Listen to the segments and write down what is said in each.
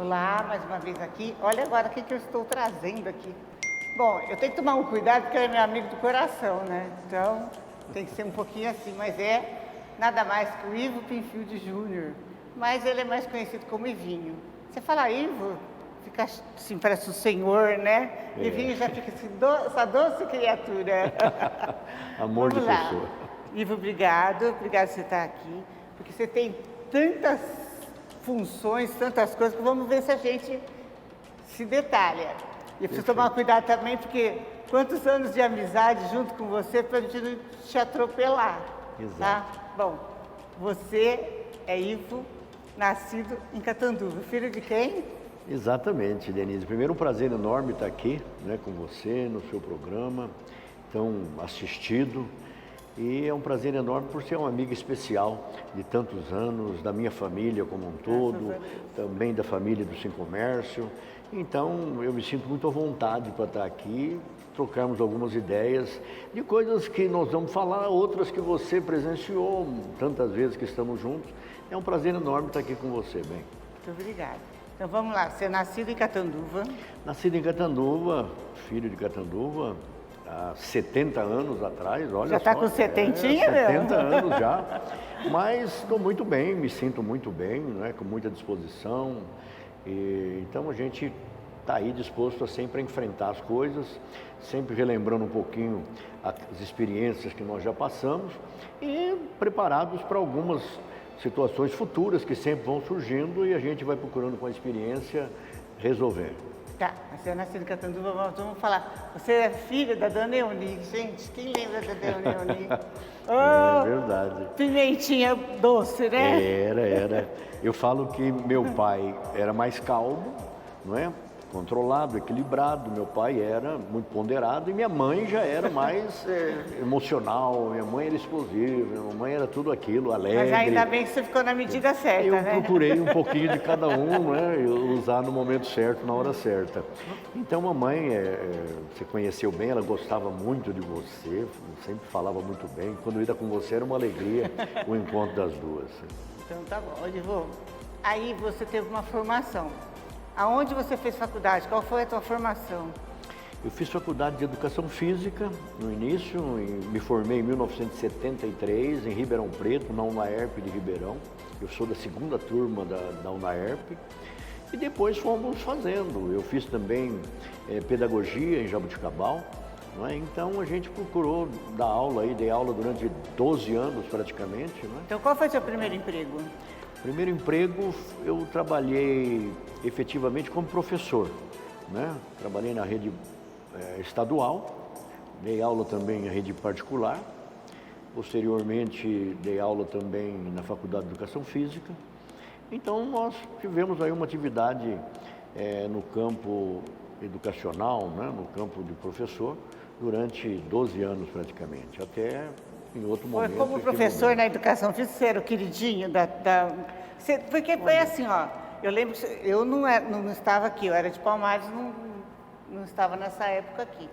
Olá, mais uma vez aqui. Olha agora o que eu estou trazendo aqui. Bom, eu tenho que tomar um cuidado porque ele é meu amigo do coração, né? Então, tem que ser um pouquinho assim, mas é nada mais que o Ivo Pinfield Júnior. Mas ele é mais conhecido como Ivinho. Você fala Ivo, fica assim, parece o senhor, né? Ivinho já fica assim, essa doce criatura. Amor de Vamos lá. pessoa. Ivo, obrigado por você estar aqui, porque você tem tantas funções, tantas coisas, que vamos ver se a gente se detalha. E eu preciso tomar cuidado também, porque quantos anos de amizade junto com você para a gente não te atropelar. Exato. Tá? Bom, você é Ivo, nascido em Catanduva. Filho de quem? Exatamente, Denise. Primeiro, um prazer enorme estar aqui, né, com você, no seu programa, tão assistido. E é um prazer enorme por ser uma amiga especial de tantos anos, da minha família como um todo, também da família do Sem Comércio. Então, eu me sinto muito à vontade para estar aqui, trocarmos algumas ideias de coisas que nós vamos falar, outras que você presenciou tantas vezes que estamos juntos. É um prazer enorme estar aqui com você, bem. Muito obrigada. Então vamos lá, você é nascido em Catanduva. Nascido em Catanduva, filho de Catanduva, há 70 anos atrás, olha Já está só. com setentinha, é, meu? 70 anos já, mas estou muito bem, me sinto muito bem, né, com muita disposição. Então a gente está aí disposto a sempre enfrentar as coisas, sempre relembrando um pouquinho as experiências que nós já passamos e preparados para algumas situações futuras que sempre vão surgindo e a gente vai procurando com a experiência resolver. Tá, você é nascido em Catanduva, mas vamos falar. Você é filho da Dona Eunice, gente, quem lembra da Dona Eunice? É verdade. Pimentinha doce, né? Era. Eu falo que meu pai era mais calmo, não é? Controlado, equilibrado. Meu pai era muito ponderado e minha mãe já era mais emocional. Minha mãe era explosiva, minha mãe era tudo aquilo, alegre. Mas ainda bem que você ficou na medida certa, Eu né? procurei um pouquinho de cada um, né? Usar no momento certo, na hora certa. Então, mamãe, você conheceu bem, ela gostava muito de você, sempre falava muito bem. Quando ia com você era uma alegria o encontro das duas. Então tá bom, Olivo. Aí você teve uma formação. Aonde você fez faculdade? Qual foi a tua formação? Eu fiz faculdade de Educação Física no início, me formei em 1973 em Ribeirão Preto, na UNAERP de Ribeirão. Eu sou da segunda turma da UNAERP. E depois fomos fazendo. Eu fiz também pedagogia em Jaboticabal. Não é? Então a gente procurou dar aula, dei aula durante 12 anos praticamente. Não é? Então qual foi o seu primeiro emprego? Primeiro emprego, eu trabalhei efetivamente como professor, né? Trabalhei na rede estadual, dei aula também na rede particular, posteriormente dei aula também na Faculdade de Educação Física. Então nós tivemos aí uma atividade no campo educacional, né? No campo de professor, durante 12 anos praticamente, até em outro momento. Foi como professor na Educação Física, você era o queridinho Porque foi assim, ó, eu lembro que eu não estava aqui, eu era de Palmares, não estava nessa época aqui.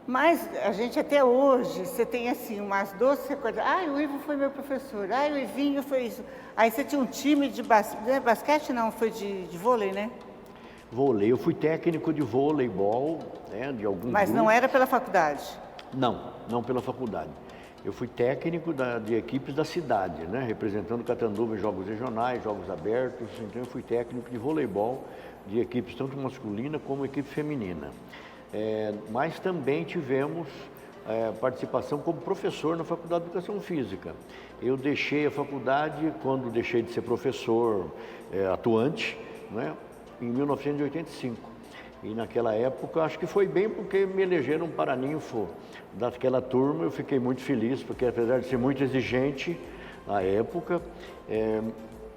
Mas a gente até hoje, você tem assim, umas doces recordações. O Ivo foi meu professor, o Ivinho foi isso. Aí você tinha um time de basquete, não, foi de vôlei, né? Vôlei, eu fui técnico de voleibol, né, de alguns Mas não grupos. era pela faculdade? Não pela faculdade. Eu fui técnico de equipes da cidade, né, representando Catanduva em jogos regionais, jogos abertos. Então eu fui técnico de voleibol de equipes tanto masculina como equipe feminina. Mas também tivemos participação como professor na Faculdade de Educação Física. Eu deixei a faculdade quando deixei de ser professor atuante, né, em 1985. E naquela época, acho que foi bem porque me elegeram paraninfo daquela turma. Eu fiquei muito feliz, porque apesar de ser muito exigente na época,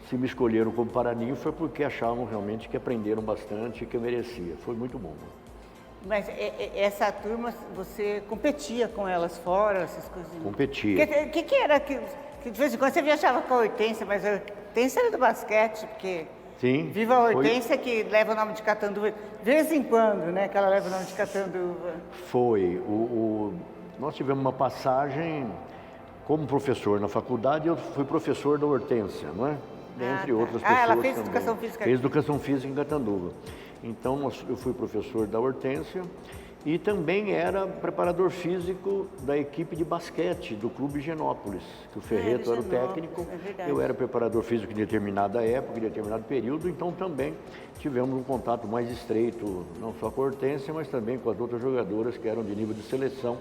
se me escolheram como paraninfo foi porque achavam realmente que aprenderam bastante e que eu merecia. Foi muito bom. Mas essa turma, você competia com elas fora, essas coisas? Competia. O que era que de vez em quando você viajava com a Hortência, mas a Hortência era do basquete, porque... Sim. Viva a Hortência, que leva o nome de Catanduva, de vez em quando, né, que ela leva o nome de Catanduva. Foi. Nós tivemos uma passagem como professor na faculdade, eu fui professor da Hortência, não é? dentre outras Ah, pessoas ela fez também. educação física Fez aqui. educação física em Catanduva. Então, eu fui professor da Hortência e também era preparador físico da equipe de basquete do Clube Higienópolis, que o Ferreto era o técnico. É verdade. Eu era preparador físico em determinada época, em determinado período, então também tivemos um contato mais estreito, não só com a Hortência, mas também com as outras jogadoras que eram de nível de seleção,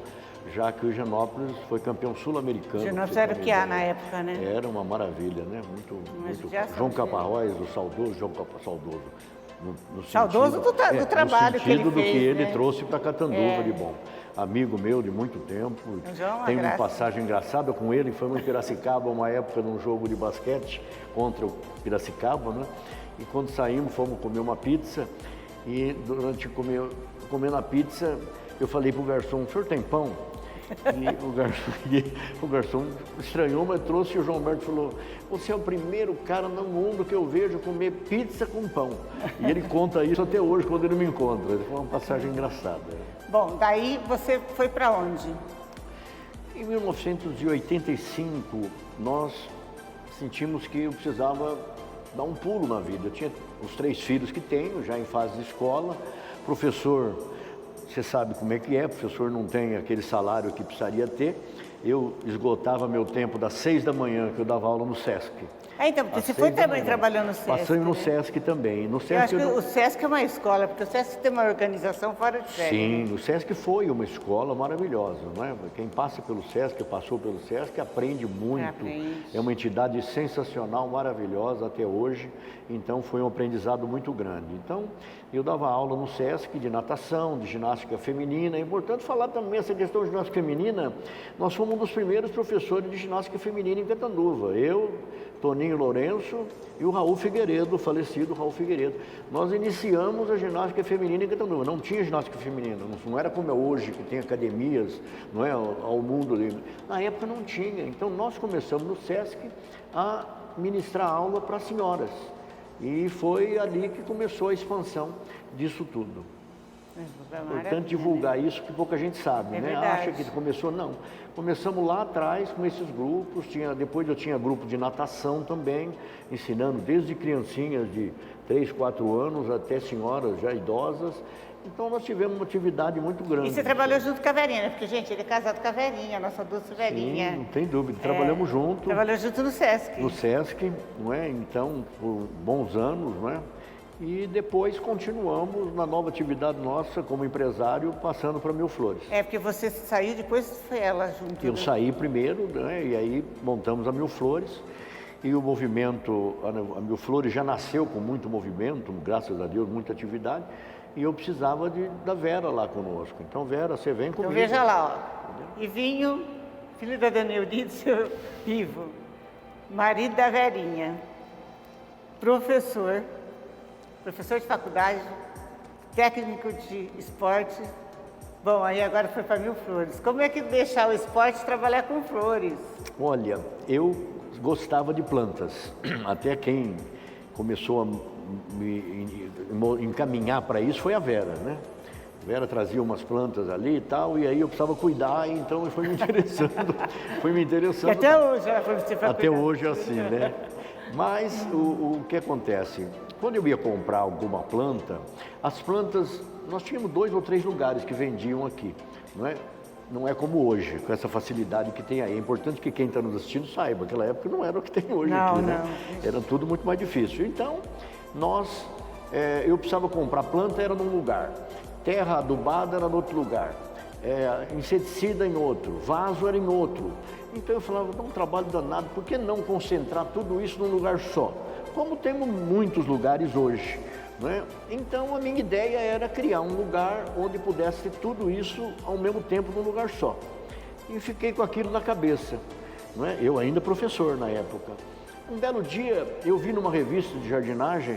já que o Higienópolis foi campeão sul-americano. Higienópolis era o que há na época, né? Era uma maravilha, né? Muito. judiação, João né? Caparróis, o saudoso João saudoso. No Saudoso do trabalho que ele do fez, que ele né? trouxe para Catanduva de bom. Amigo meu de muito tempo. João é uma Tem uma graça. passagem engraçada com ele, foi em Piracicaba, uma época num jogo de basquete contra o Piracicaba, né? E quando saímos, fomos comer uma pizza e durante comendo a pizza, eu falei pro garçom, o senhor tem pão? E o garçom estranhou, mas trouxe, e o João Alberto falou, você é o primeiro cara no mundo que eu vejo comer pizza com pão. E ele conta isso até hoje, quando ele me encontra. Foi uma passagem engraçada. Bom, daí você foi para onde? Em 1985, nós sentimos que eu precisava dar um pulo na vida. Eu tinha os 3 filhos que tenho, já em fase de escola, professor. Você sabe como é que é, o professor não tem aquele salário que precisaria ter. Eu esgotava meu tempo das 6 da manhã, que eu dava aula no SESC. Então, porque Às você foi 6 da também manhã. trabalhando no SESC, Passei no né? SESC também. No Eu SESC acho que o SESC é uma escola, porque o SESC tem uma organização fora de série. Sim, né? o SESC foi uma escola maravilhosa, não é? Quem passa pelo SESC, passou pelo SESC, aprende muito. Aprende. É uma entidade sensacional, maravilhosa até hoje. Então, foi um aprendizado muito grande. Então, eu dava aula no SESC de natação, de ginástica feminina. É importante falar também essa questão de ginástica feminina. Nós fomos um dos primeiros professores de ginástica feminina em Catanduva. Eu, Toninho Lourenço e o Raul Figueiredo, o falecido Raul Figueiredo. Nós iniciamos a ginástica feminina em Catanduva. Não tinha ginástica feminina, não era como é hoje, que tem academias, não é, ao mundo livre. Na época não tinha. Então nós começamos no SESC a ministrar aula para senhoras. E foi ali que começou a expansão disso tudo. Importante divulgar isso, que pouca gente sabe, né? Verdade. Acha que começou, não. Começamos lá atrás com esses grupos, depois eu tinha grupo de natação também, ensinando desde criancinhas de 3, 4 anos até senhoras já idosas. Então nós tivemos uma atividade muito grande. E você trabalhou junto com a Verinha, né? Porque, gente, ele é casado com a Verinha, a nossa doce Verinha. Sim, não tem dúvida. Trabalhamos junto. Trabalhou junto no SESC. No SESC, não é? Então, por bons anos, não é? E depois continuamos na nova atividade nossa como empresário, passando para Mil Flores. É, porque você saiu, depois foi ela junto. Eu né? saí primeiro, né? E aí montamos a Mil Flores. E o movimento, a Mil Flores já nasceu com muito movimento, graças a Deus, muita atividade. E eu precisava da Vera lá conosco. Então, Vera, você vem comigo. Então veja lá, ó. Ivinho, filho da Dona Eudite, seu Ivo, marido da Verinha, professor de faculdade, técnico de esporte. Bom, aí agora foi para Mil Flores. Como é que deixar o esporte e trabalhar com flores? Olha, eu gostava de plantas. Até quem começou a me encaminhar para isso foi a Vera, né? A Vera trazia umas plantas ali e tal, e aí eu precisava cuidar, então eu fui me interessando, E até hoje ela foi você Até hoje é assim, né? Mas o que acontece? Quando eu ia comprar alguma planta, as plantas, nós tínhamos 2 ou 3 lugares que vendiam aqui, não é? Não é como hoje, com essa facilidade que tem aí. É importante que quem está nos assistindo saiba, naquela época não era o que tem hoje aqui, né? Era tudo muito mais difícil. Então, eu precisava comprar planta, era num lugar, terra adubada era em outro lugar, inseticida em outro, vaso era em outro. Então eu falava, dá um trabalho danado, por que não concentrar tudo isso num lugar só? Como temos muitos lugares hoje, né? Então a minha ideia era criar um lugar onde pudesse ter tudo isso ao mesmo tempo num lugar só. E fiquei com aquilo na cabeça, não é? Eu ainda professor na época. Um belo dia eu vi numa revista de jardinagem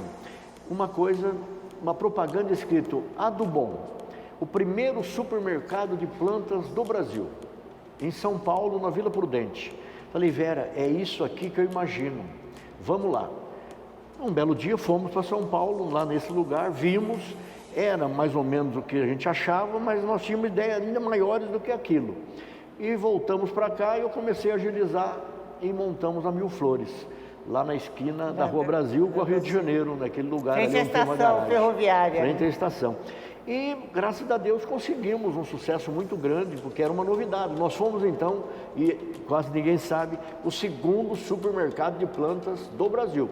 uma propaganda escrito Adubon, o primeiro supermercado de plantas do Brasil, em São Paulo, na Vila Prudente. Falei, Vera, é isso aqui que eu imagino, vamos lá. Um belo dia fomos para São Paulo, lá nesse lugar, vimos, era mais ou menos o que a gente achava, mas nós tínhamos ideias ainda maiores do que aquilo. E voltamos para cá e eu comecei a agilizar e montamos a Mil Flores. lá na esquina da Rua Brasil com a Rio de Janeiro, naquele lugar frente ali à onde tem uma estação garagem. ferroviária. Frente à estação. E, graças a Deus, conseguimos um sucesso muito grande, porque era uma novidade. Nós fomos, então, e quase ninguém sabe, o segundo supermercado de plantas do Brasil.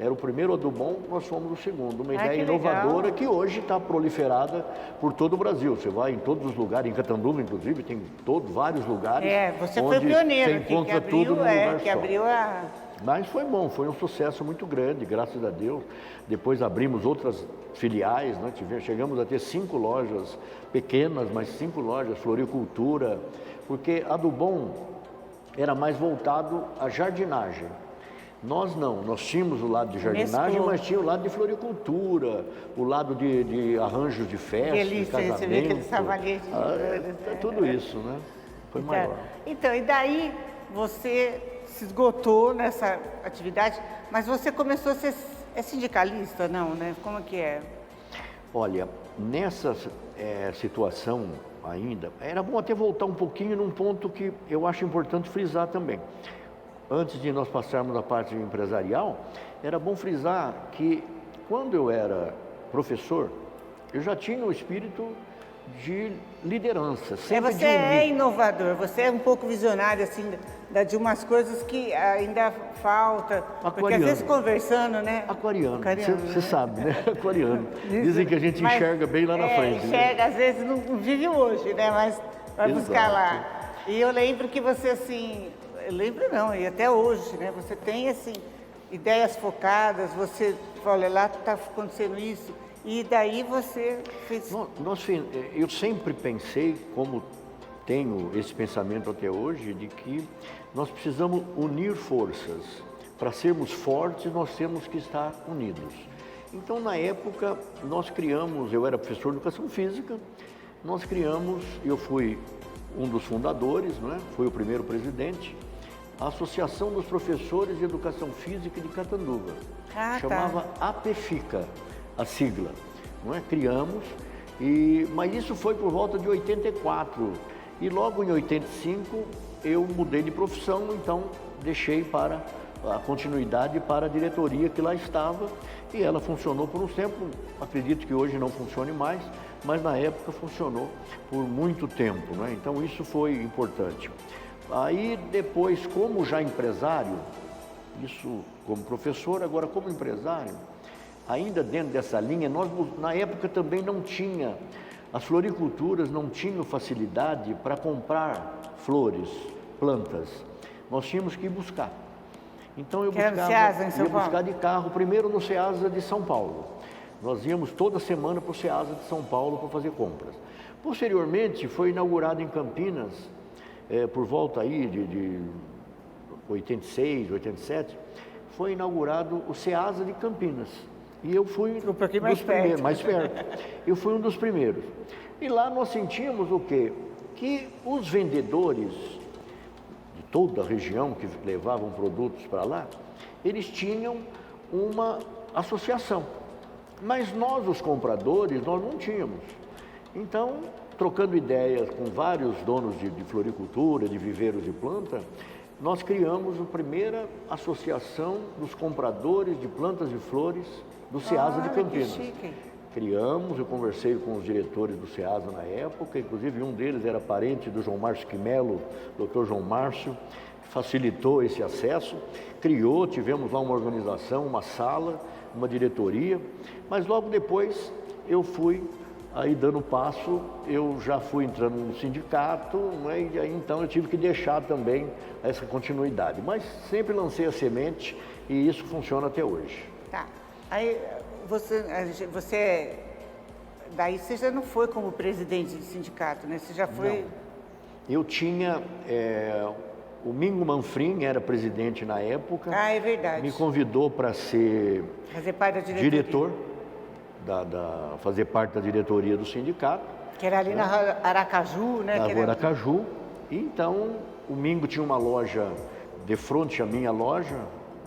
Era o primeiro Adubon, nós fomos o segundo. Uma ideia inovadora legal. que hoje está proliferada por todo o Brasil. Você vai em todos os lugares, em Catanduva, inclusive, tem vários lugares. Você onde foi pioneiro você aqui, encontra tudo num lugar que só. abriu a... Mas foi bom, foi um sucesso muito grande, graças a Deus. Depois abrimos outras filiais, né? Chegamos a ter 5 lojas pequenas, mas 5 lojas, floricultura, porque a Adubon era mais voltado à jardinagem. Nós não, nós tínhamos o lado de jardinagem, mas tinha o lado de floricultura, o lado de arranjos de festa, de casamento. Você vê aqueles savalhetes. Tudo isso, né? Foi maior. Então, e daí você se esgotou nessa atividade, mas você começou a ser sindicalista, não, né? Como que é? Olha, nessa situação ainda, era bom até voltar um pouquinho num ponto que eu acho importante frisar também. Antes de nós passarmos à parte empresarial, era bom frisar que quando eu era professor, eu já tinha o espírito de liderança. Sempre Você é inovador, você é um pouco visionário, assim, de umas coisas que ainda falta. Porque às vezes conversando, né? Aquariano, você sabe, né? Aquariano. Dizem que a gente enxerga bem lá na frente. Enxerga, né? Às vezes não vive hoje, né? Mas vai buscar lá. E eu lembro que você, assim, eu lembro não, e até hoje, né? Você tem, assim, ideias focadas, você fala, lá está acontecendo isso. E daí você fez... Eu sempre pensei, como tenho esse pensamento até hoje, de que nós precisamos unir forças. Para sermos fortes, nós temos que estar unidos. Então, na época, nós criamos, eu era professor de educação física, nós criamos, eu fui um dos fundadores, não é? Fui o primeiro presidente, a Associação dos Professores de Educação Física de Catanduva. Chamava APFICA. A sigla, não é? Criamos, mas isso foi por volta de 84 e logo em 85 eu mudei de profissão, então deixei para a continuidade para a diretoria que lá estava e ela funcionou por um tempo, acredito que hoje não funcione mais, mas na época funcionou por muito tempo, não é? Então isso foi importante. Aí depois, como já empresário, isso como professor, agora como empresário, ainda dentro dessa linha, nós na época também não tinha, as floriculturas não tinham facilidade para comprar flores, plantas. Nós tínhamos que ir buscar. Então eu ia buscar de carro, primeiro no Ceasa de São Paulo. Nós íamos toda semana para o Ceasa de São Paulo para fazer compras. Posteriormente foi inaugurado em Campinas, por volta aí de 86, 87, foi inaugurado o Ceasa de Campinas. E eu fui um pouquinho mais perto. Mais perto. Eu fui um dos primeiros. E lá nós sentimos o quê? Que os vendedores de toda a região que levavam produtos para lá, eles tinham uma associação. Mas nós, os compradores, nós não tínhamos. Então, trocando ideias com vários donos de floricultura, de viveiros de planta, nós criamos a primeira associação dos compradores de plantas e flores do Ceasa de Campinas. Criamos, eu conversei com os diretores do Ceasa na época, inclusive um deles era parente do João Márcio Quimelo, Dr. João Márcio, facilitou esse acesso, tivemos lá uma organização, uma sala, uma diretoria, mas logo depois eu fui aí dando passo, eu já fui entrando no sindicato, né, e aí então eu tive que deixar também essa continuidade, mas sempre lancei a semente e isso funciona até hoje. Tá. Aí daí você já não foi como presidente do sindicato, né? Você já foi... Não. Eu tinha, o Mingo Manfrim era presidente na época. Ah, é verdade. Me convidou para ser fazer parte da diretoria. Diretor, fazer parte da diretoria do sindicato. Que era ali na Aracaju, né? Na Rua Aracaju. E então, o Mingo tinha uma loja de frente à minha loja,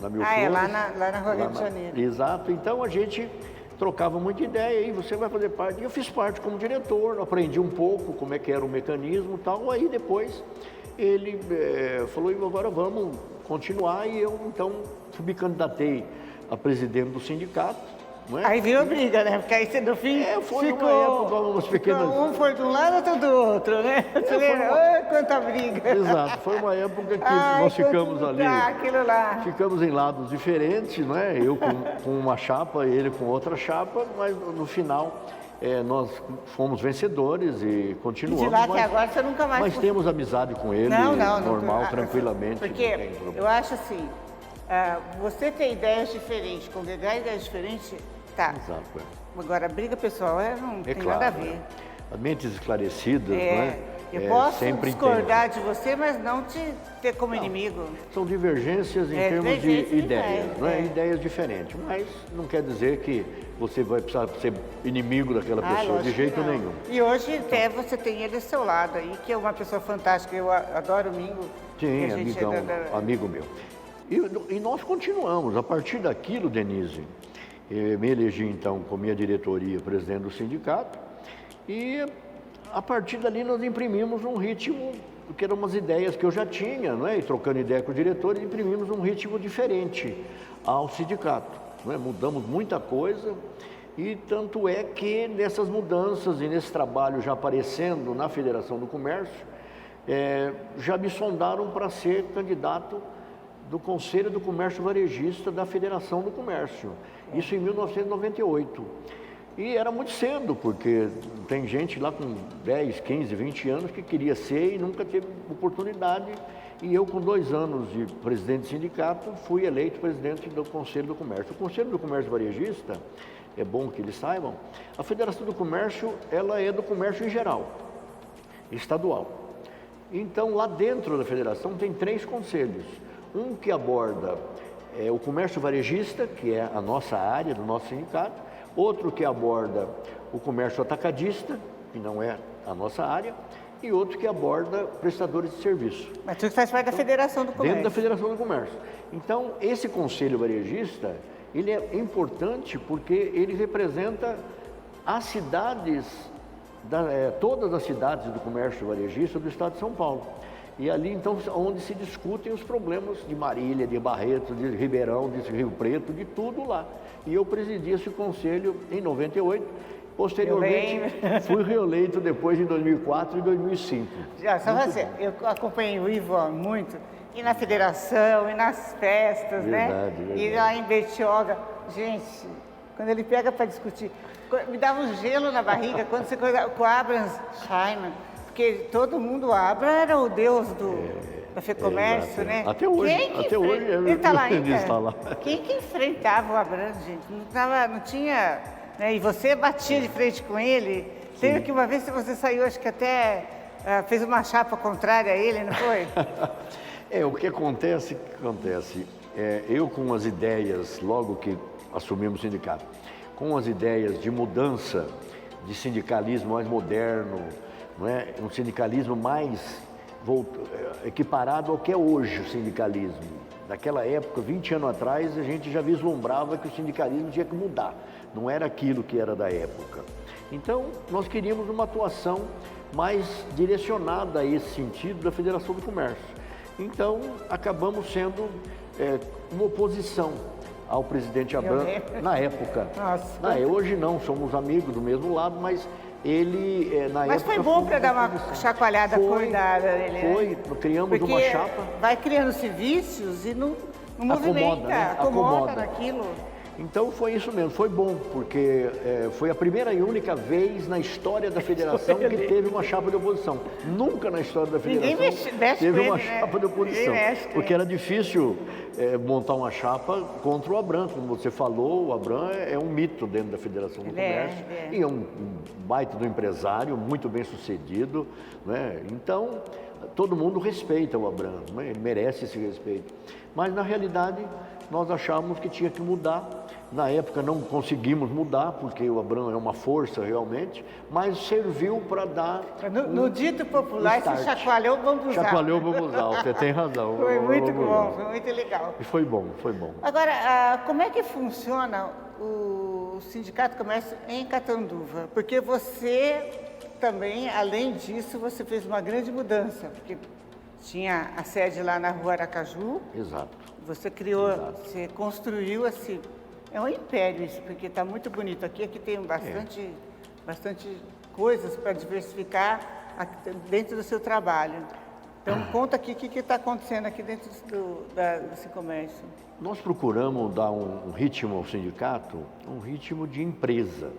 na Mil Flores. Lá na Rua Rio de Janeiro. Exato. Então, a gente trocava muita ideia, e você vai fazer parte. E eu fiz parte como diretor, aprendi um pouco como é que era o mecanismo e tal. Aí, depois, ele falou, agora vamos continuar, e eu então me candidatei a presidente do sindicato. Não é? Aí virou briga, né? Porque aí você no fim foi ficou, uma época, umas pequenas... um foi de um lado, outro do outro, né? Você lembra? Ai, quanta briga. Exato, foi uma época que nós ficamos ali, aquilo lá. ficamos em lados diferentes, não é? Eu com uma chapa, ele com outra chapa, mas no final nós fomos vencedores e continuamos. E de lá até agora você nunca mais... Mas temos amizade com ele, não, normal, tranquilamente. Porque eu acho assim, você ter ideias diferentes, congregar ideias diferentes, tá. Exato, Agora, a briga pessoal não tem nada a ver. As mentes esclarecidas, não é? Eu posso sempre discordar de você, mas não te ter como inimigo. São divergências em termos de ideias, não é? Ideias diferentes, mas não quer dizer que você vai precisar ser inimigo daquela pessoa, de jeito nenhum. E hoje até você tem ele ao seu lado aí, que é uma pessoa fantástica, eu adoro o Mingo. Sim, amigão, amigo meu. E nós continuamos, a partir daquilo, Denise, me elegi então com minha diretoria presidente do sindicato, e a partir dali nós imprimimos um ritmo, que eram umas ideias que eu já tinha, não é? E trocando ideia com os diretores, imprimimos um ritmo diferente ao sindicato, não é? Mudamos muita coisa, e tanto é que nessas mudanças e nesse trabalho já aparecendo na Federação do Comércio, já me sondaram para ser candidato do Conselho do Comércio Varejista da Federação do Comércio, isso em 1998. E era muito cedo, porque tem gente lá com 10, 15, 20 anos que queria ser e nunca teve oportunidade. E eu, com 2 anos de presidente do sindicato, fui eleito presidente do Conselho do Comércio. O Conselho do Comércio Varejista, é bom que eles saibam, a Federação do Comércio, ela é do comércio em geral, estadual. Então, lá dentro da federação tem 3 conselhos. Um que aborda o comércio varejista, que é a nossa área do nosso sindicato. Outro que aborda o comércio atacadista, que não é a nossa área. E outro que aborda prestadores de serviço. Mas tudo faz parte da Federação do Comércio. Dentro da Federação do Comércio. Então, esse conselho varejista, ele é importante porque ele representa as cidades, todas as cidades do comércio varejista do estado de São Paulo. E ali, então, onde se discutem os problemas de Marília, de Barretos, de Ribeirão, de Rio Preto, de tudo lá. E eu presidi esse conselho em 98. Posteriormente, fui reeleito depois em 2004 e 2005. Eu acompanhei o Ivo muito, e na federação, e nas festas, verdade. E lá em Bertioga. Gente, quando ele pega para discutir, me dava um gelo na barriga quando você coisa com o Abrams Scheinman. Porque todo mundo, Abra era o deus da FEComércio, né? Até hoje, ele está lá ainda? Está lá. Quem que enfrentava o Abram, gente? Não tinha... Né? E você batia de frente com ele. Teve que uma vez você saiu, acho que até fez uma chapa contrária a ele, não foi? O que acontece, eu com as ideias, logo que assumimos o sindicato, com as ideias de mudança, de sindicalismo mais moderno, não é? Um sindicalismo mais equiparado ao que é hoje o sindicalismo. Naquela época, 20 anos atrás, a gente já vislumbrava que o sindicalismo tinha que mudar, não era aquilo que era da época. Então, nós queríamos uma atuação mais direcionada a esse sentido da Federação do Comércio. Então, acabamos sendo uma oposição ao presidente Abram na época. Nossa. Hoje não, somos amigos do mesmo lado, mas ele, na época... Mas foi bom para dar uma chacoalhada acordada nele, criamos uma chapa. Vai criando-se vícios e não movimenta, acomoda naquilo. Então foi isso mesmo, foi bom, porque foi a primeira e única vez na história da federação que teve uma chapa de oposição. Nunca na história da federação teve uma chapa de oposição, porque era difícil montar uma chapa contra o Abram. Como você falou, o Abram é um mito dentro da Federação do Comércio e é um baita do empresário, muito bem sucedido, né? Então, todo mundo respeita o Abram, né? Ele merece esse respeito. Mas, na realidade, nós achávamos que tinha que mudar. Na época não conseguimos mudar, porque o Abram é uma força realmente, mas serviu para dar... No dito popular, você chacoalhou o bambuzal. Chacoalhou o bambuzal, você tem razão. Foi muito bom, foi muito legal. E foi bom, foi bom. Agora, como é que funciona o Sindicato de Comércio em Catanduva? Porque você também, além disso, você fez uma grande mudança, porque tinha a sede lá na Rua Aracaju. Exato. Você criou, Exato. você construiu assim, é um império isso, porque está muito bonito aqui. Aqui tem bastante coisas para diversificar dentro do seu trabalho. Então, conta aqui o que está acontecendo aqui dentro desse comércio. Nós procuramos dar um ritmo ao sindicato, um ritmo de empresa.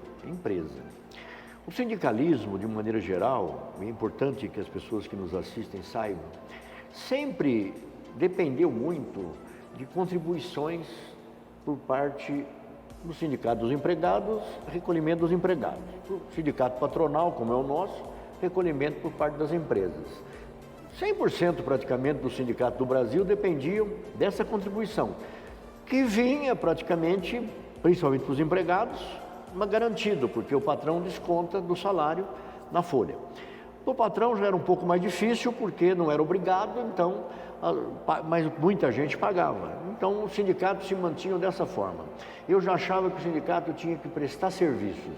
O sindicalismo, de maneira geral, é importante que as pessoas que nos assistem saibam, sempre dependeu muito de contribuições por parte do sindicato dos empregados, recolhimento dos empregados. O sindicato patronal, como é o nosso, recolhimento por parte das empresas. 100% praticamente do sindicato do Brasil dependiam dessa contribuição, que vinha praticamente, principalmente para os empregados, mas garantido, porque o patrão desconta do salário na folha. O patrão já era um pouco mais difícil, porque não era obrigado, então, mas muita gente pagava. Então, o sindicato se mantinha dessa forma. Eu já achava que o sindicato tinha que prestar serviços,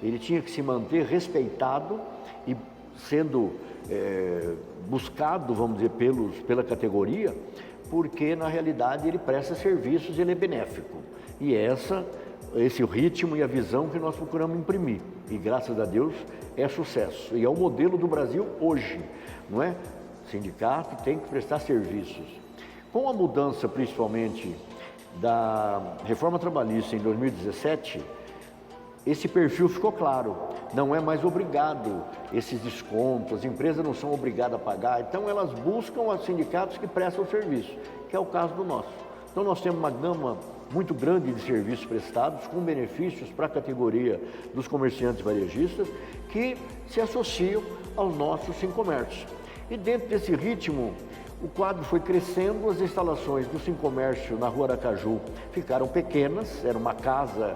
ele tinha que se manter respeitado e sendo buscado, vamos dizer, pela categoria, porque na realidade ele presta serviços e ele é benéfico. E esse é o ritmo e a visão que nós procuramos imprimir. E graças a Deus é sucesso. E é o modelo do Brasil hoje, não é? O sindicato tem que prestar serviços. Com a mudança, principalmente, da reforma trabalhista em 2017, esse perfil ficou claro, não é mais obrigado esses descontos, as empresas não são obrigadas a pagar, então elas buscam os sindicatos que prestam serviço, que é o caso do nosso. Então nós temos uma gama muito grande de serviços prestados, com benefícios para a categoria dos comerciantes varejistas, que se associam aos nossos Sincomércios. E dentro desse ritmo, o quadro foi crescendo, as instalações do Sincomércio na Rua Aracaju ficaram pequenas, era uma casa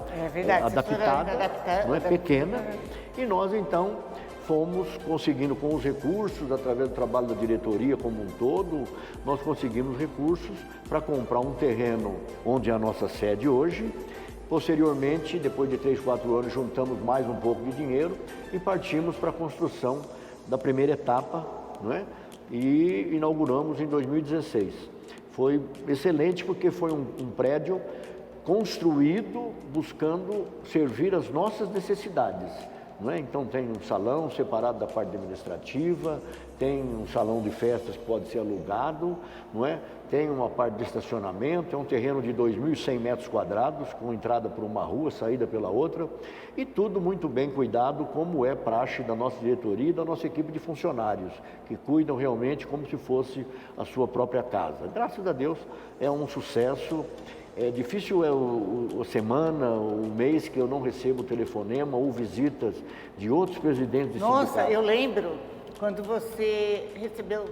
adaptada, não é pequena, e nós então fomos conseguindo com os recursos, através do trabalho da diretoria como um todo, nós conseguimos recursos para comprar um terreno onde é a nossa sede hoje. Posteriormente, depois de 3, 4 anos, juntamos mais um pouco de dinheiro e partimos para a construção da primeira etapa, não é? E inauguramos em 2016. Foi excelente porque foi um prédio construído buscando servir as nossas necessidades, não é? Então tem um salão separado da parte administrativa, tem um salão de festas que pode ser alugado, não é? Tem uma parte de estacionamento, é um terreno de 2.100 metros quadrados, com entrada por uma rua, saída pela outra, e tudo muito bem cuidado, como é praxe da nossa diretoria e da nossa equipe de funcionários, que cuidam realmente como se fosse a sua própria casa. Graças a Deus é um sucesso. É difícil a semana, o mês que eu não recebo telefonema ou visitas de outros presidentes de sindicatos. Nossa, eu lembro quando você recebeu,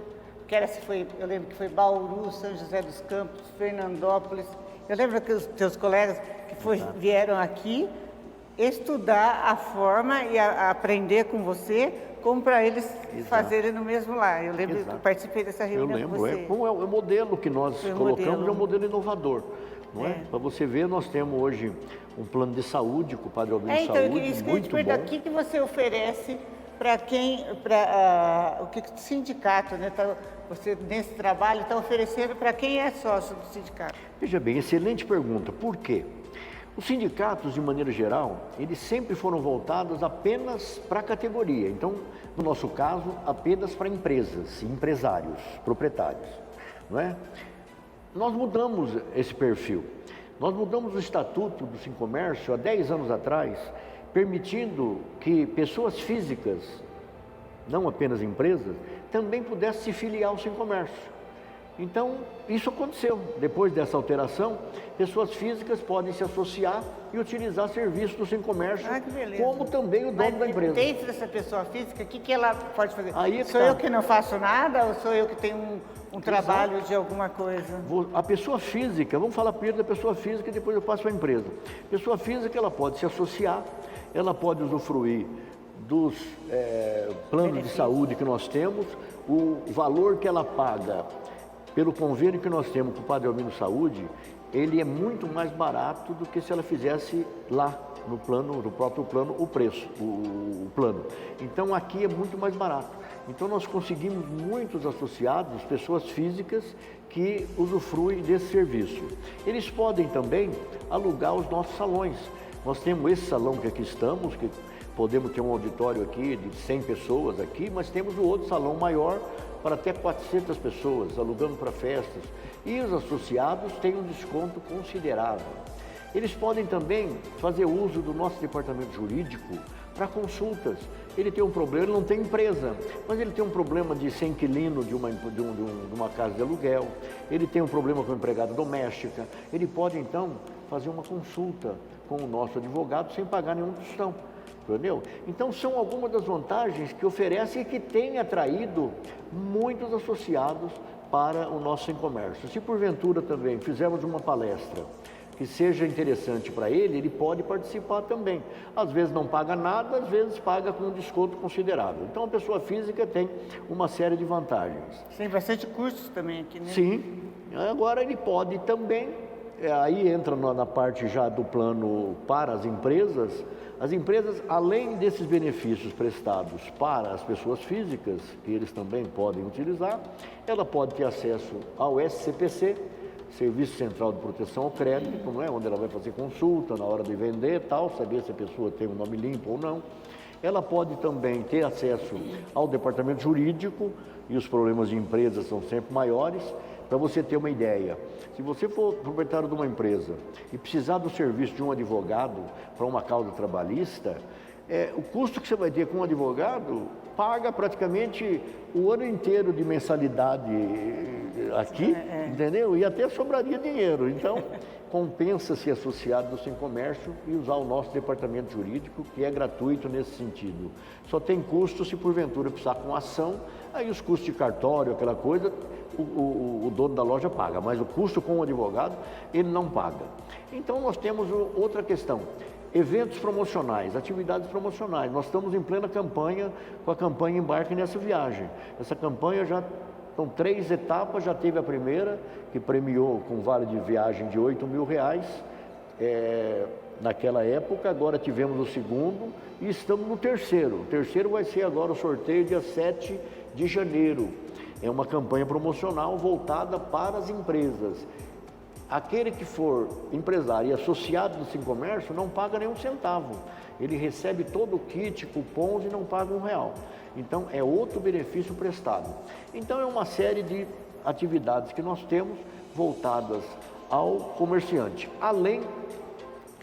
eu lembro que foi Bauru, São José dos Campos, Fernandópolis. Eu lembro que os teus colegas vieram aqui estudar a forma e aprender com você, como para eles fazerem no mesmo lá. Eu lembro que participei dessa reunião com você. É o modelo que nós colocamos, é um modelo inovador. Não é? Para você ver, nós temos hoje um plano de saúde com o Padre Albino então, Saúde, isso que eu te pergunto, o que você oferece para o que o sindicato, né, você nesse trabalho está oferecendo para quem é sócio do sindicato? Veja bem, excelente pergunta. Por quê? Os sindicatos, de maneira geral, eles sempre foram voltados apenas para a categoria. Então, no nosso caso, apenas para empresas, empresários, proprietários, não é? Nós mudamos esse perfil. Nós mudamos o estatuto do Sincomércio há 10 anos atrás, permitindo que pessoas físicas, não apenas empresas, também pudessem se filiar ao Sincomércio. Então, isso aconteceu. Depois dessa alteração, pessoas físicas podem se associar e utilizar serviços do Sincomércio, como também o dono da empresa. Dentro dessa pessoa física, o que ela pode fazer? Aí sou eu que não faço nada ou sou eu que tenho um trabalho de alguma coisa? A pessoa física, vamos falar primeiro da pessoa física e depois eu passo para a empresa. Pessoa física, ela pode se associar, ela pode usufruir dos planos de saúde que nós temos, o valor que ela paga pelo convênio que nós temos com o Padre Albino Saúde, ele é muito mais barato do que se ela fizesse lá no próprio plano, o preço, o plano. Então aqui é muito mais barato. Então nós conseguimos muitos associados, pessoas físicas que usufruem desse serviço. Eles podem também alugar os nossos salões. Nós temos esse salão que aqui estamos, que podemos ter um auditório aqui de 100 pessoas aqui, mas temos o outro salão maior para até 400 pessoas, alugando para festas. E os associados têm um desconto considerável. Eles podem também fazer uso do nosso departamento jurídico para consultas. Ele tem um problema, ele não tem empresa, mas ele tem um problema de ser inquilino de uma casa de aluguel, ele tem um problema com empregada doméstica, ele pode então fazer uma consulta com o nosso advogado sem pagar nenhum tostão, entendeu? Então são algumas das vantagens que oferece e que tem atraído muitos associados para o nosso Sem Comércio. Se porventura também fizermos uma palestra que seja interessante para ele, ele pode participar também. Às vezes não paga nada, às vezes paga com um desconto considerável. Então a pessoa física tem uma série de vantagens. Tem bastante custos também aqui, né? Sim, agora ele pode também, aí entra na parte já do plano para as empresas, além desses benefícios prestados para as pessoas físicas, que eles também podem utilizar, ela pode ter acesso ao SCPC, Serviço Central de Proteção ao Crédito, não é? Onde ela vai fazer consulta na hora de vender, tal, saber se a pessoa tem um nome limpo ou não. Ela pode também ter acesso ao departamento jurídico, e os problemas de empresas são sempre maiores. Para você ter uma ideia, se você for proprietário de uma empresa e precisar do serviço de um advogado para uma causa trabalhista, o custo que você vai ter com um advogado paga praticamente o ano inteiro de mensalidade aqui, entendeu? E até sobraria dinheiro. Então, compensa se associar do Sem Comércio e usar o nosso departamento jurídico, que é gratuito nesse sentido. Só tem custo se porventura precisar com ação, aí os custos de cartório, aquela coisa, o dono da loja paga, mas o custo com o advogado, ele não paga. Então, nós temos outra questão. Eventos promocionais, atividades promocionais. Nós estamos em plena campanha, com a campanha Embarque Nessa Viagem. Essa campanha já são 3 etapas, já teve a primeira, que premiou com vale de viagem de R$8.000, naquela época. Agora tivemos o segundo e estamos no terceiro. O terceiro vai ser agora o sorteio dia 7 de janeiro. É uma campanha promocional voltada para as empresas. Aquele que for empresário e associado do Sem Comércio não paga nenhum centavo. Ele recebe todo o kit, cupons e não paga R$1. Então é outro benefício prestado. Então é uma série de atividades que nós temos voltadas ao comerciante, além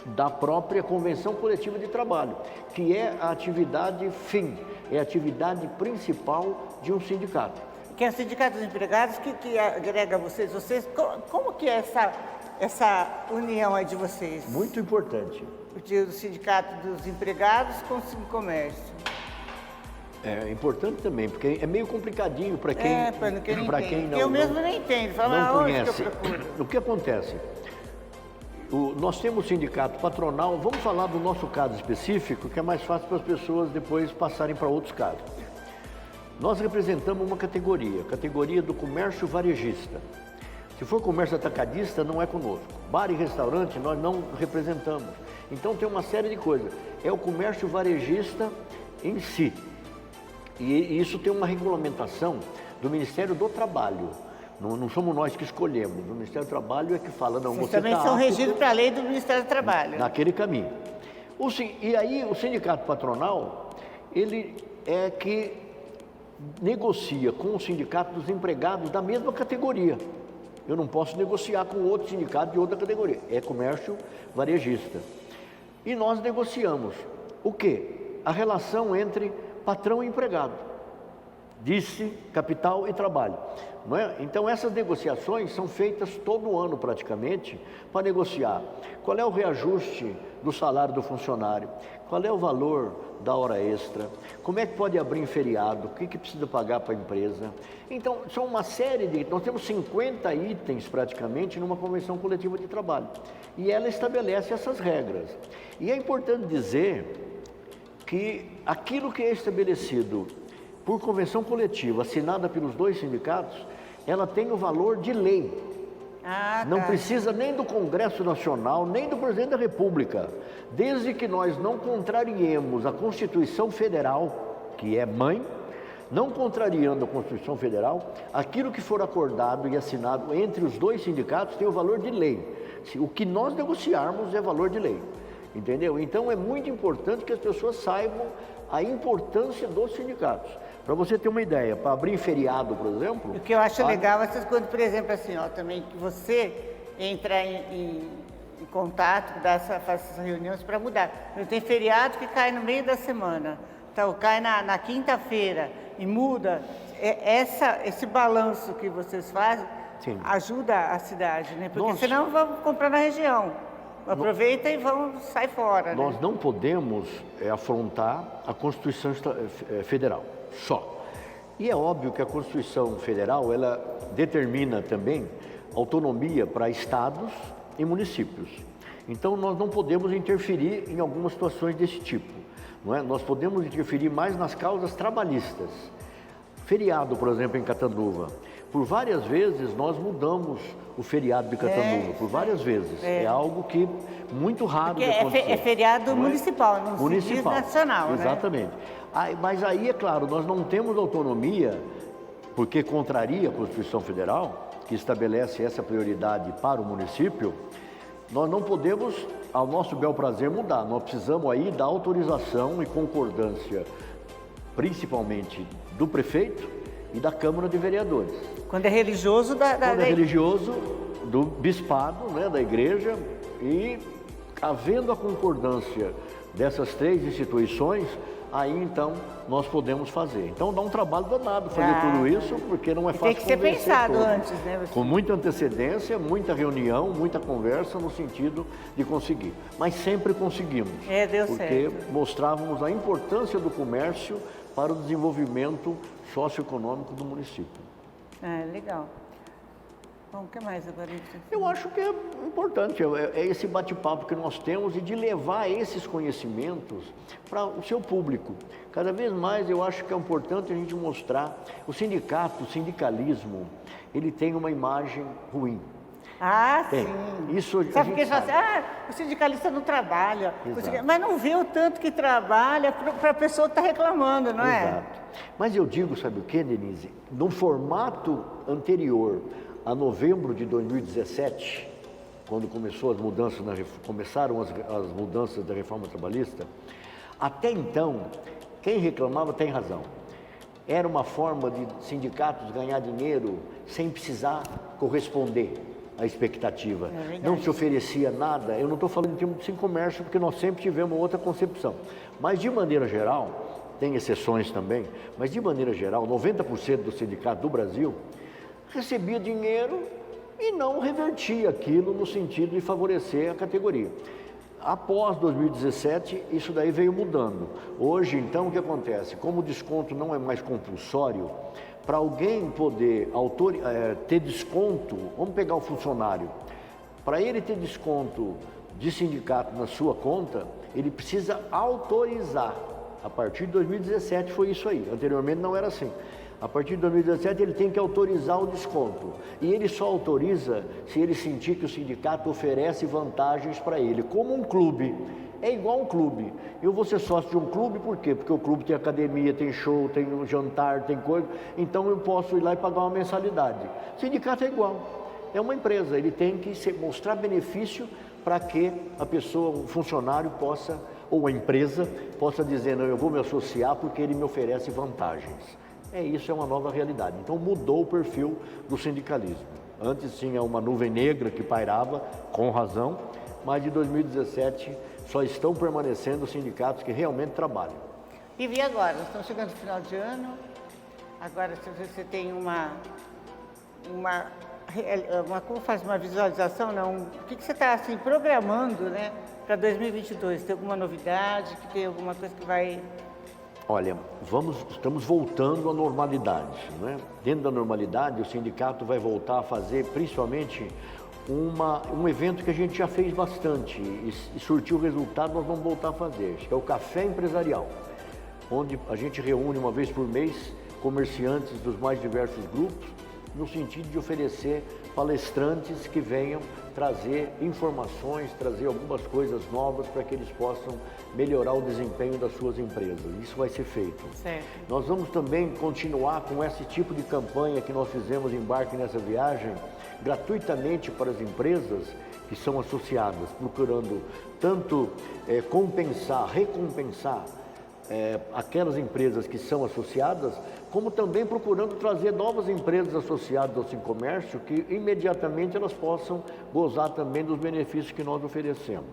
da própria convenção coletiva de trabalho, que é a atividade fim, é a atividade principal de um sindicato. Que é o Sindicato dos Empregados que agrega vocês. Como que é essa união aí de vocês? Muito importante. O Sindicato dos Empregados com o Sem Comércio. É importante também, porque é meio complicadinho para quem, não, eu mesmo não entendo. Não conhece. Que eu procuro? O que acontece? Nós temos o sindicato patronal, vamos falar do nosso caso específico, que é mais fácil para as pessoas depois passarem para outros casos. Nós representamos uma categoria do comércio varejista. Se for comércio atacadista, não é conosco. Bar e restaurante, nós não representamos. Então tem uma série de coisas. É o comércio varejista em si. E isso tem uma regulamentação do Ministério do Trabalho. Não somos nós que escolhemos. O Ministério do Trabalho é que fala, não, vocês você também são regidos para a lei do Ministério do Trabalho. Naquele caminho. E aí o sindicato patronal, ele é que negocia com o sindicato dos empregados da mesma categoria. Eu não posso negociar com outro sindicato de outra categoria. É comércio varejista. E nós negociamos o quê? A relação entre patrão e empregado. Disse capital e trabalho. Não é? Então essas negociações são feitas todo ano praticamente para negociar qual é o reajuste do salário do funcionário, qual é o valor da hora extra, como é que pode abrir em feriado, o que precisa pagar para a empresa. Então são uma série de... Nós temos 50 itens praticamente numa convenção coletiva de trabalho e ela estabelece essas regras. E é importante dizer que aquilo que é estabelecido por convenção coletiva assinada pelos 2 sindicatos, ela tem o valor de lei. Não precisa nem do Congresso Nacional, nem do Presidente da República. Desde que nós não contrariemos a Constituição Federal, que é mãe, não contrariando a Constituição Federal, aquilo que for acordado e assinado entre os dois sindicatos tem o valor de lei. O que nós negociarmos é valor de lei, entendeu? Então é muito importante que as pessoas saibam a importância dos sindicatos. Para você ter uma ideia, para abrir feriado, por exemplo... O que eu acho legal, essas coisas, por exemplo, assim, ó, também que você entra em contato, faz essas reuniões para mudar. Tem feriado que cai no meio da semana, então cai na quinta-feira e muda. Esse balanço que vocês fazem, sim, ajuda a cidade, né? Porque senão vão comprar na região. Aproveita e sai fora. Nós né? não podemos afrontar a Constituição Federal, só. E é óbvio que a Constituição Federal, ela determina também autonomia para estados e municípios. Então nós não podemos interferir em algumas situações desse tipo, não é? Nós podemos interferir mais nas causas trabalhistas. Feriado, por exemplo, em Catanduva. Por várias vezes nós mudamos o feriado de Catanduva, por várias vezes. É algo que muito raro de acontecer. É feriado municipal, não se diz nacional, exatamente. Né? Mas aí, é claro, nós não temos autonomia, porque contraria a Constituição Federal, que estabelece essa prioridade para o município. Nós não podemos, ao nosso bel prazer, mudar. Nós precisamos aí da autorização e concordância, principalmente do prefeito e da Câmara de Vereadores. Quando é religioso, Quando é religioso, do bispado, né, da igreja, e havendo a concordância dessas três instituições, aí então nós podemos fazer. Então dá um trabalho danado fazer tudo isso, porque não é fácil. Tem que ser pensado antes, né? Com muita antecedência, muita reunião, muita conversa no sentido de conseguir. Mas sempre conseguimos. Deu porque certo. Porque mostrávamos a importância do comércio para o desenvolvimento socioeconômico do município. Legal. Bom, o que mais agora? Eu acho que é importante, é esse bate-papo que nós temos e de levar esses conhecimentos para o seu público. Cada vez mais eu acho que é importante a gente mostrar, o sindicalismo, ele tem uma imagem ruim. Sim. Isso sabe porque fala assim, o sindicalista não trabalha, mas não vê o tanto que trabalha para a pessoa que está reclamando, não é? Exato. Mas eu digo, sabe o que, Denise? No formato anterior a novembro de 2017, quando começaram as mudanças da reforma trabalhista, até então, quem reclamava tem razão. Era uma forma de sindicatos ganhar dinheiro sem precisar corresponder à expectativa. Não se oferecia nada. Eu não estou falando em termos de sem comércio, porque nós sempre tivemos outra concepção. Mas, de maneira geral, tem exceções também, mas de maneira geral, 90% do sindicato do Brasil recebia dinheiro e não revertia aquilo no sentido de favorecer a categoria. Após 2017, isso daí veio mudando. Hoje, então, o que acontece? Como o desconto não é mais compulsório, para alguém poder ter desconto, vamos pegar o funcionário, para ele ter desconto de sindicato na sua conta, ele precisa autorizar. A partir de 2017 foi isso aí, anteriormente não era assim. A partir de 2017 ele tem que autorizar o desconto. E ele só autoriza se ele sentir que o sindicato oferece vantagens para ele, como um clube. É igual um clube. Eu vou ser sócio de um clube por quê? Porque o clube tem academia, tem show, tem jantar, tem coisa. Então eu posso ir lá e pagar uma mensalidade. O sindicato é igual. É uma empresa, ele tem que mostrar benefício para que a pessoa, o funcionário possa, ou a empresa, possa dizer, não, eu vou me associar porque ele me oferece vantagens. Isso é uma nova realidade. Então mudou o perfil do sindicalismo. Antes tinha uma nuvem negra que pairava, com razão, mas de 2017 só estão permanecendo os sindicatos que realmente trabalham. E agora? Nós estamos chegando no final de ano, agora você tem como faz uma visualização, não? O que você está assim, programando, né, para 2022? Tem alguma novidade, que tem alguma coisa que vai... Olha, estamos voltando à normalidade, né? Dentro da normalidade, o sindicato vai voltar a fazer, principalmente, um evento que a gente já fez bastante e surtiu resultado, nós vamos voltar a fazer, que é o Café Empresarial, onde a gente reúne uma vez por mês comerciantes dos mais diversos grupos no sentido de oferecer palestrantes que venham trazer informações, trazer algumas coisas novas para que eles possam melhorar o desempenho das suas empresas. Isso vai ser feito. Certo. Nós vamos também continuar com esse tipo de campanha que nós fizemos embarque nessa viagem, gratuitamente para as empresas que são associadas, procurando tanto recompensar aquelas empresas que são associadas, como também procurando trazer novas empresas associadas ao Sincomércio, que imediatamente elas possam gozar também dos benefícios que nós oferecemos.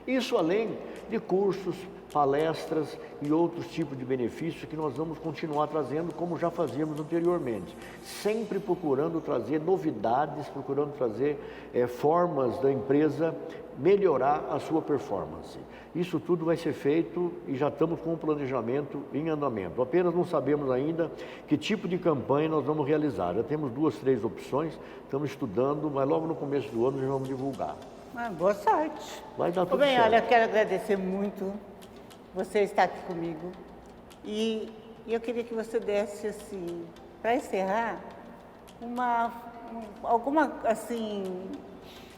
Isso além de cursos, palestras e outros tipos de benefícios que nós vamos continuar trazendo, como já fazíamos anteriormente, sempre procurando trazer novidades, procurando trazer formas da empresa melhorar a sua performance. Isso tudo vai ser feito e já estamos com o planejamento em andamento. Apenas não sabemos ainda que tipo de campanha nós vamos realizar. Já temos 2, 3 opções, estamos estudando, mas logo no começo do ano nós vamos divulgar. Boa sorte. Vai dar tudo Bem, certo. olha, eu quero agradecer muito você estar aqui comigo. E eu queria que você desse, assim, para encerrar, alguma, assim,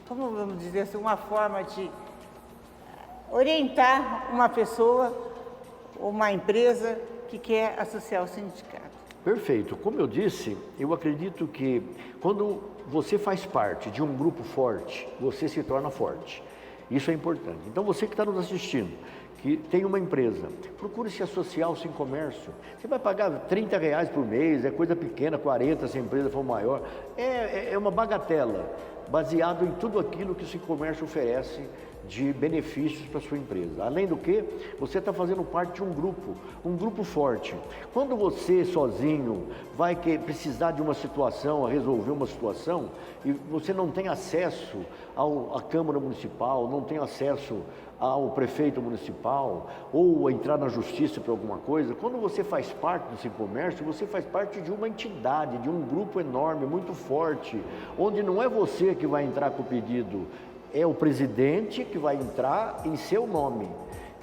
como vamos dizer assim, uma forma de orientar uma pessoa ou uma empresa que quer associar ao sindicato. Perfeito. Como eu disse, eu acredito que quando você faz parte de um grupo forte, você se torna forte. Isso é importante. Então você que está nos assistindo, que tem uma empresa, procure se associar ao Sincomércio. Você vai pagar R$30 por mês, é coisa pequena, 40 se a empresa for maior. É uma bagatela, baseado em tudo aquilo que o Sincomércio oferece de benefícios para a sua empresa. Além do que, você está fazendo parte de um grupo forte. Quando você sozinho vai precisar de uma situação, a resolver uma situação, e você não tem acesso à Câmara Municipal, não tem acesso ao prefeito municipal, ou a entrar na justiça para alguma coisa, quando você faz parte do Sincomércio, você faz parte de uma entidade, de um grupo enorme, muito forte, onde não é você que vai entrar com o pedido, é o presidente que vai entrar em seu nome.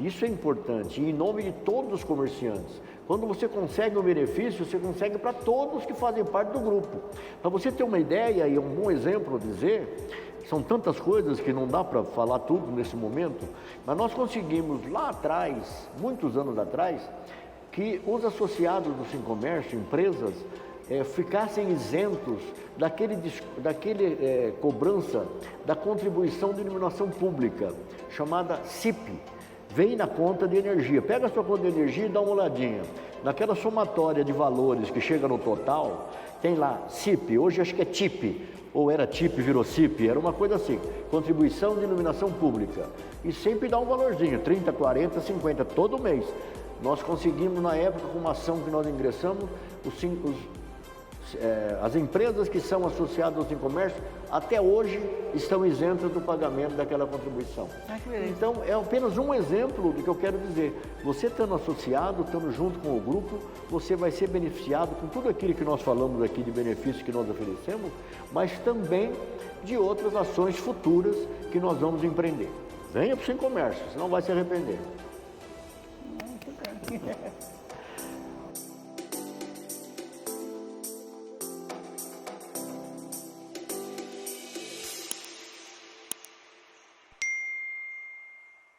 Isso é importante, em nome de todos os comerciantes. Quando você consegue um benefício, você consegue para todos que fazem parte do grupo. Para você ter uma ideia e um bom exemplo a dizer, são tantas coisas que não dá para falar tudo nesse momento, mas nós conseguimos lá atrás, muitos anos atrás, que os associados do Sincomércio, empresas, ficassem isentos daquele cobrança da contribuição de iluminação pública, chamada CIP. Vem na conta de energia. Pega a sua conta de energia e dá uma olhadinha. Naquela somatória de valores que chega no total, tem lá CIP, hoje acho que é TIP, ou era TIP, virou CIP, era uma coisa assim, contribuição de iluminação pública. E sempre dá um valorzinho, 30, 40, 50, todo mês. Nós conseguimos, na época, com uma ação que nós ingressamos, as empresas que são associadas ao Sincomércio, até hoje estão isentas do pagamento daquela contribuição. Então, é apenas um exemplo do que eu quero dizer. Você estando associado, estando junto com o grupo, você vai ser beneficiado com tudo aquilo que nós falamos aqui de benefícios que nós oferecemos, mas também de outras ações futuras que nós vamos empreender. Venha para o Sincomércio, senão vai se arrepender. Muito bem.